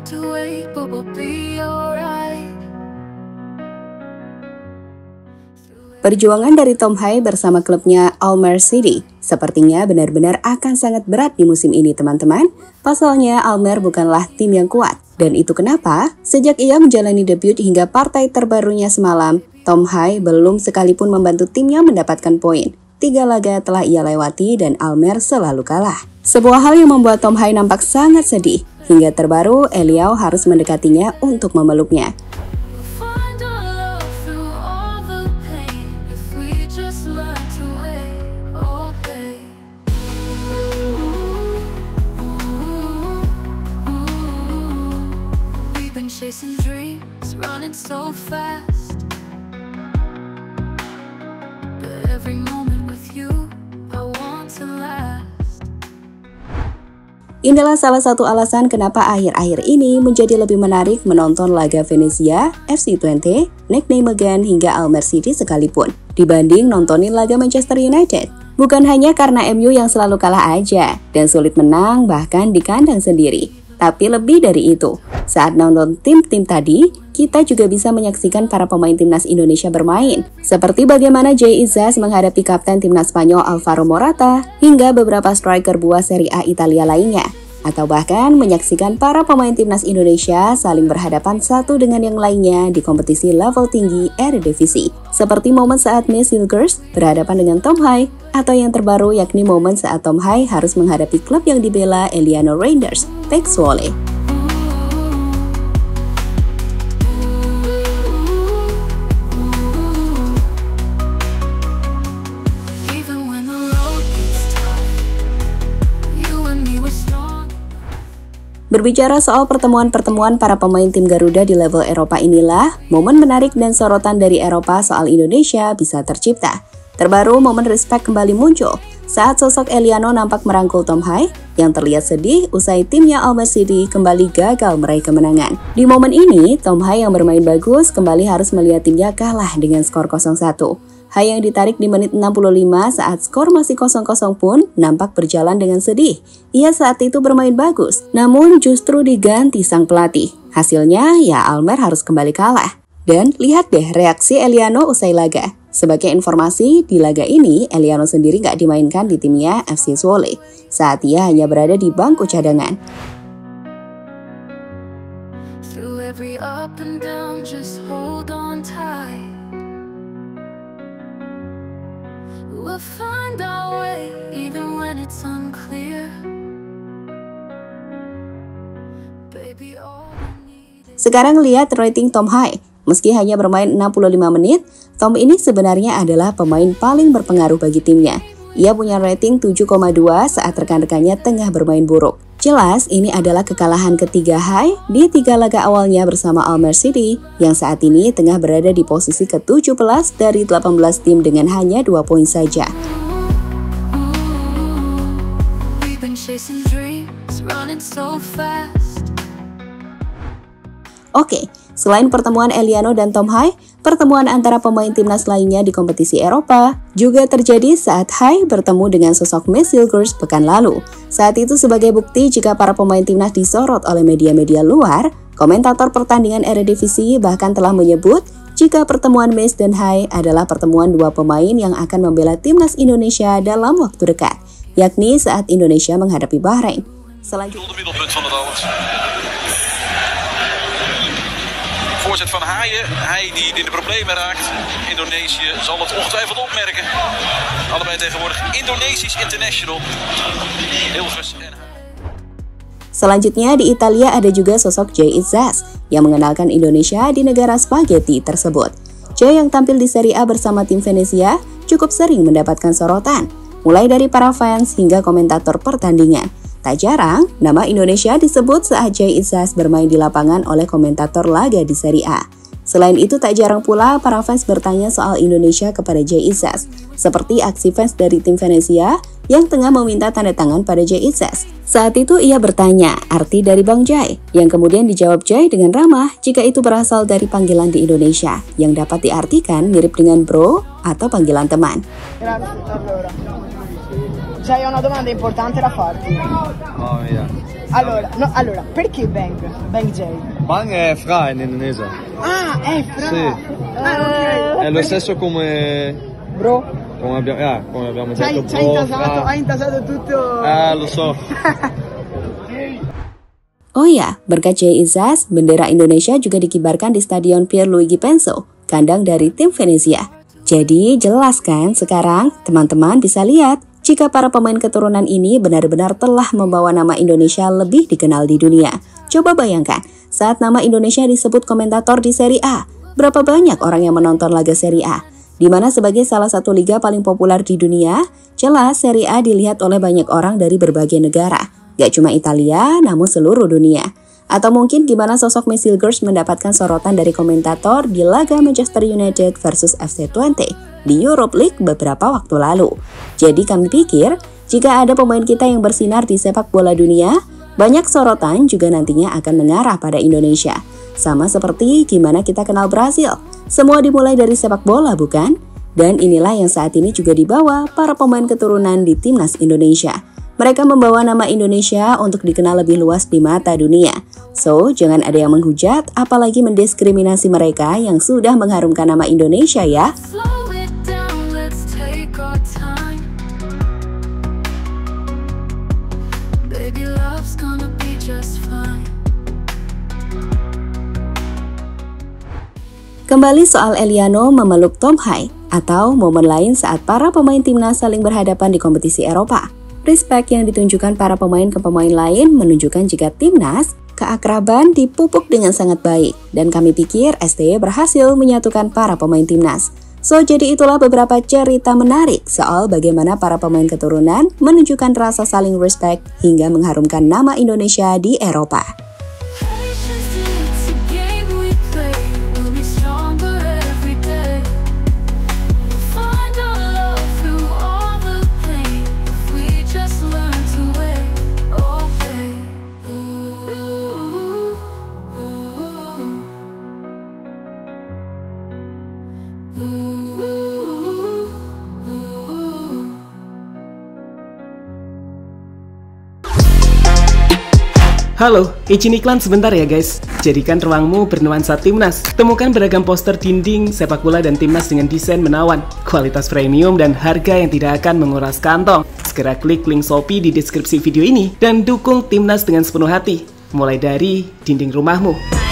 to wait, but we'll be alright. Perjuangan dari Tom Hai bersama klubnya Almere City sepertinya benar-benar akan sangat berat di musim ini, teman-teman. Pasalnya Almere bukanlah tim yang kuat. Dan itu kenapa sejak ia menjalani debut hingga partai terbarunya semalam, Tom Hai belum sekalipun membantu timnya mendapatkan poin. 3 laga telah ia lewati dan Almere selalu kalah. Sebuah hal yang membuat Tom Hai nampak sangat sedih. Hingga terbaru, Eliao harus mendekatinya untuk memeluknya. Chasing dreams, running so fast, but every moment with you, I want to last. Inilah salah satu alasan kenapa akhir-akhir ini menjadi lebih menarik menonton laga Venezia, FC Twente, NEC Nijmegen hingga Almere City sekalipun, dibanding nontonin laga Manchester United. Bukan hanya karena MU yang selalu kalah aja, dan sulit menang bahkan di kandang sendiri. Tapi lebih dari itu, saat nonton tim-tim tadi, kita juga bisa menyaksikan para pemain timnas Indonesia bermain. Seperti bagaimana Jay Izzaz menghadapi kapten timnas Spanyol Alvaro Morata, hingga beberapa striker buah Serie A Italia lainnya. Atau bahkan menyaksikan para pemain timnas Indonesia saling berhadapan satu dengan yang lainnya di kompetisi level tinggi Eredivisie. Seperti momen saat Mesut Özil berhadapan dengan Tom Hai, atau yang terbaru yakni momen saat Tom Hai harus menghadapi klub yang dibela Eliano Rangers, PEC Zwolle. Berbicara soal pertemuan-pertemuan para pemain tim Garuda di level Eropa inilah, momen menarik dan sorotan dari Eropa soal Indonesia bisa tercipta. Terbaru, momen respect kembali muncul saat sosok Eliano nampak merangkul Tom Hai yang terlihat sedih usai timnya Almere City kembali gagal meraih kemenangan. Di momen ini, Tom Hai yang bermain bagus kembali harus melihat timnya kalah dengan skor 0-1. Hai yang ditarik di menit 65 saat skor masih 0-0 pun nampak berjalan dengan sedih. Ia saat itu bermain bagus, namun justru diganti sang pelatih. Hasilnya, ya Almere harus kembali kalah. Dan lihat deh reaksi Eliano usai laga. Sebagai informasi, di laga ini Eliano sendiri gak dimainkan di timnya FC Zwolle, saat ia hanya berada di bangku cadangan. Through every up and down, just hold on tight. We'll find our way, even when it's unclear. Baby, all we need is... Sekarang lihat rating Tom Hai. Meski hanya bermain 65 menit, Tom ini sebenarnya adalah pemain paling berpengaruh bagi timnya. Ia punya rating 7,2 saat rekan-rekannya tengah bermain buruk. Jelas, ini adalah kekalahan ketiga Hai di 3 laga awalnya bersama Almere City, yang saat ini tengah berada di posisi ke-17 dari 18 tim dengan hanya 2 poin saja. Oke, selain pertemuan Eliano dan Tom Hai, pertemuan antara pemain timnas lainnya di kompetisi Eropa juga terjadi saat Hai bertemu dengan sosok Mesut Özil pekan lalu. Saat itu sebagai bukti jika para pemain timnas disorot oleh media-media luar, komentator pertandingan Eredivisie bahkan telah menyebut jika pertemuan Mesut dan Hai adalah pertemuan 2 pemain yang akan membela timnas Indonesia dalam waktu dekat, yakni saat Indonesia menghadapi Bahrain. Selanjutnya, voorzet van Haaien. Hij die in de problemen raakt. Indonesië zal het ongetwijfeld opmerken. Allebei tegenwoordig Indonesisch international. Hilgers en... Selanjutnya di Italia ada juga sosok Jay Izzaz yang mengenalkan Indonesia di negara spaghetti tersebut. Jay yang tampil di Serie A bersama tim Venezia cukup sering mendapatkan sorotan, mulai dari para fans hingga komentator pertandingan. Tak jarang, nama Indonesia disebut saat Jay Izzaz bermain di lapangan oleh komentator laga di Serie A. Selain itu, tak jarang pula para fans bertanya soal Indonesia kepada Jay Izzaz, seperti aksi fans dari tim Venezia yang tengah meminta tanda tangan pada Jay Izzaz. Saat itu ia bertanya arti dari Bang Jay, yang kemudian dijawab Jay dengan ramah jika itu berasal dari panggilan di Indonesia, yang dapat diartikan mirip dengan bro atau panggilan teman. C'hai una domanda importante da farti. Oh, mira. Allora, perché Bang? Bang J? Bang è Fra in indonesia. Ah, è Fra! Sì. Ok. È lo stesso come... Bro? Come abbiamo detto, Hai intasato tutto... lo so. Oh ya, berkat Jay Izzaz, bendera Indonesia juga dikibarkan di Stadion Pierluigi Penso, kandang dari tim Venezia. Jadi jelas kan sekarang teman-teman bisa lihat jika para pemain keturunan ini benar-benar telah membawa nama Indonesia lebih dikenal di dunia. Coba bayangkan, saat nama Indonesia disebut komentator di Serie A, berapa banyak orang yang menonton laga Serie A? Di mana sebagai salah satu liga paling populer di dunia, jelas Serie A dilihat oleh banyak orang dari berbagai negara. Gak cuma Italia, namun seluruh dunia. Atau mungkin gimana sosok Messi Girls mendapatkan sorotan dari komentator di laga Manchester United versus FC Twente di Europe League beberapa waktu lalu. Jadi kami pikir, jika ada pemain kita yang bersinar di sepak bola dunia, banyak sorotan juga nantinya akan mengarah pada Indonesia. Sama seperti gimana kita kenal Brasil. Semua dimulai dari sepak bola, bukan? Dan inilah yang saat ini juga dibawa para pemain keturunan di Timnas Indonesia. Mereka membawa nama Indonesia untuk dikenal lebih luas di mata dunia. So, jangan ada yang menghujat, apalagi mendiskriminasi mereka yang sudah mengharumkan nama Indonesia ya. Slow it down, let's take our time. Baby, love's gonna be just fine. Kembali soal Eliano memeluk Tom Hai, atau momen lain saat para pemain timnas saling berhadapan di kompetisi Eropa. Respect yang ditunjukkan para pemain ke pemain lain menunjukkan jika timnas, keakraban dipupuk dengan sangat baik. Dan kami pikir STY berhasil menyatukan para pemain timnas. So, jadi itulah beberapa cerita menarik soal bagaimana para pemain keturunan menunjukkan rasa saling respect hingga mengharumkan nama Indonesia di Eropa. Halo, izin iklan sebentar ya guys. Jadikan ruangmu bernuansa timnas. Temukan beragam poster dinding, sepak bola dan timnas dengan desain menawan, kualitas premium dan harga yang tidak akan menguras kantong. Segera klik link Shopee di deskripsi video ini dan dukung timnas dengan sepenuh hati. Mulai dari dinding rumahmu.